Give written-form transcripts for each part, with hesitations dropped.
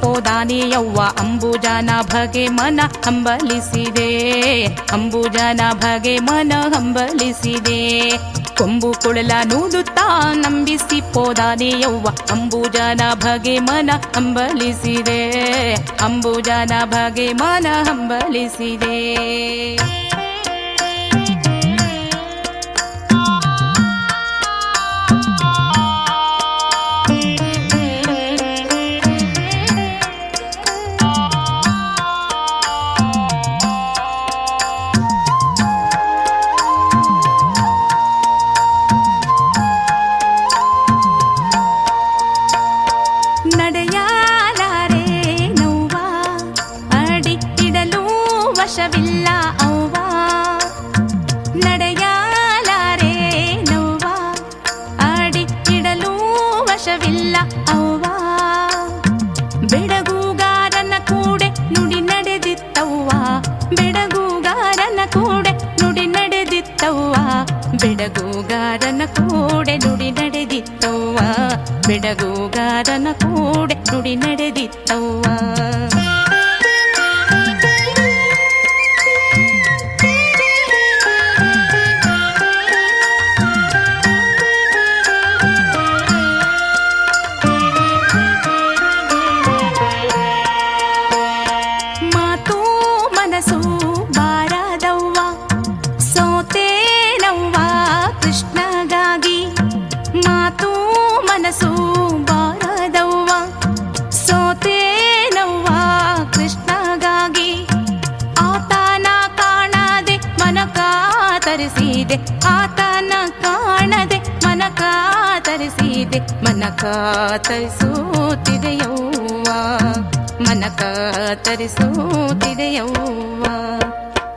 ಪೋದಾನೆ ಯವ್ವ ಅಂಬುಜನ ಭಗೆ ಮನ ಹಂಬಲಿಸಿದೆ ಅಂಬುಜನ ಭಗೆ ಮನ ಹಂಬಲಿಸಿದೆ ಕೊಂಬು ಕುಳಲ ನೂದುತ್ತಾ ನಂಬಿಸಿ ಪೋದಾನೆ ಯವ್ವ ಅಂಬುಜನ ಭಗೆ ಮನ ಹಂಬಲಿಸಿದೆ ಅಂಬುಜನ ಭಗೆ ಮನ ಹಂಬಲಿಸಿದೆ ವಶವಿಲ್ಲ ಅವ್ವ ನಡೆಯಲಾರೆ ನೋವ ಆಡಿಟ್ಟಿಡಲು ವಶವಿಲ್ಲ ಅವ್ವ ಬೆಡಗುಗಾರನ ಕೂಡೆ ನುಡಿ ನಡೆದಿತ್ತವ್ವ ಬೆಡಗುಗಾರನ ಕೂಡೆ ನುಡಿ ನಡೆದಿತ್ತವ್ವ ಬೆಡಗುಗಾರನ ಕೂಡೆ ನುಡಿ ನಡೆದಿತ್ತವ್ವ ಬೆಡಗುಗಾರನ ಕೂಡೆ ನುಡಿ ನಡೆದಿತ್ತವ್ವ ಮನಸ್ಸು ಬಾರದವ್ವ ಸೋತೇನವ್ವ ಕೃಷ್ಣಗಾಗಿ ಆತನ ಕಾಣದೆ ಮನ ಕಾತರಿಸಿದೆ ಆತನ ಕಾಣದೆ ಮನ ಕಾತರಿಸಿದೆ ಮನ ಕಾತರಿಸುತ್ತಿದೆಯವ್ವ ಮನ ಕಾತರಿಸುತ್ತಿದೆಯವ್ವ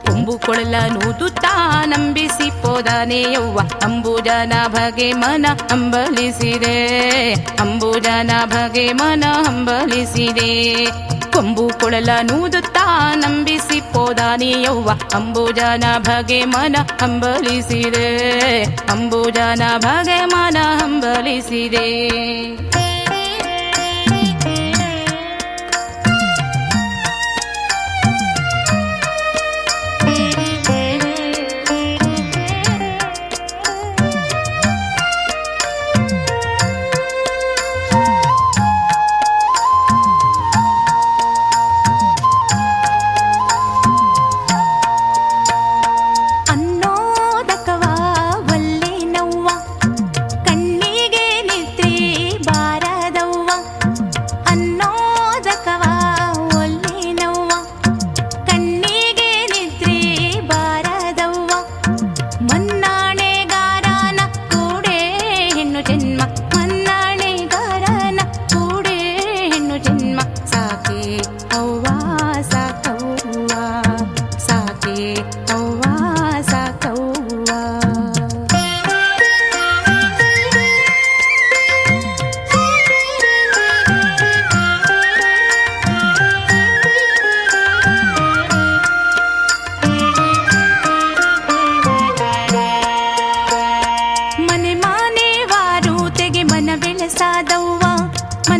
ಕೊಂಬು ಕೊಳಲ ನೂದುತ್ತಾ ನಂಬಿಸಿ ಪೋದಾನೆ ಯವ್ವ ಅಂಬುಜನ ಭಗೆ ಮನ ಹಂಬಲಿಸಿದೆ ಅಂಬುಜನ ಭಗೆ ಮನ ಹಂಬಲಿಸಿದೆ ಕೊಂಬು ಕೊಳಲ ನೂದುತ್ತಾ ನಂಬಿಸಿ ಪೋದಾನೆ ಯವ್ವ ಅಂಬುಜನ ಭಗೆ ಮನ ಹಂಬಲಿಸಿದೆ ಅಂಬುಜನ ಭಗೆ ಮನ ಹಂಬಲಿಸಿದೆ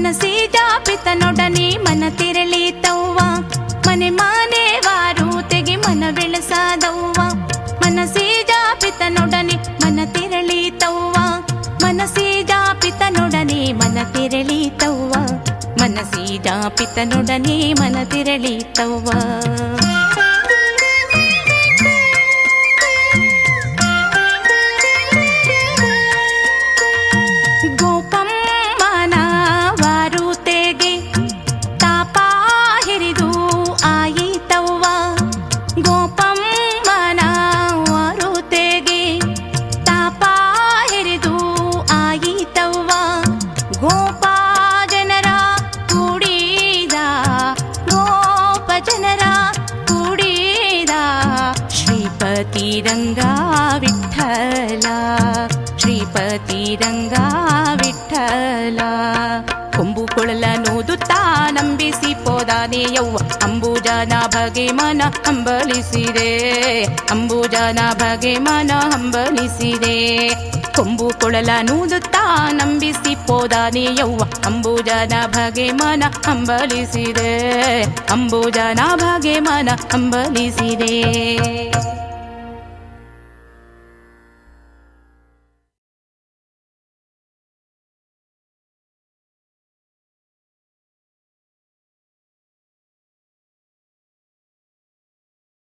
ಮನಸಿಜಾಪಿತನೊಡನೆ ಮನ ತಿರಳಿತವ್ವ ಮನೆ ಮಾನೇವಾರು ತೆಗೆ ಮನ ಬೆಳೆಸಾದವ್ವ ಮನಸಿಜಾಪಿತನೊಡನೆ ಮನ ತಿರಳಿತವ್ವ ಮನಸಿಜಾಪಿತನೊಡನೆ ಮನ ತಿರಳಿತವ್ವ ಮನಸಿಜಾಪಿತನೊಡನೆ ಮನ ತಿರಳಿತವ್ವ ರಂಗ ವಿಠಲ ಶ್ರೀಪತಿ ರಂಗ ವಿಠಲ ಕೊಂಬು ಕೊಳಲ ನೋದುತ್ತಾ ನಂಬಿಸಿ ಪೋದಾನೆ ಯವ್ವ ಅಂಬುಜನ ಭಗೆ ಮನ ಹಂಬಲಿಸಿದೆ ಅಂಬುಜನ ಭಗೆ ಮನ ಹಂಬಲಿಸಿದೆ ಕೊಂಬು ಕೊಳಲನೂದುತ್ತಾ ನಂಬಿಸಿ ಪೋದಾನೆ ಯವ್ವ ಅಂಬುಜನ ಭಗೆ ಮನ ಹಂಬಲಿಸಿದೆ ಅಂಬುಜನ ಭಗೆ ಮನ ಹಂಬಲಿಸಿದೆ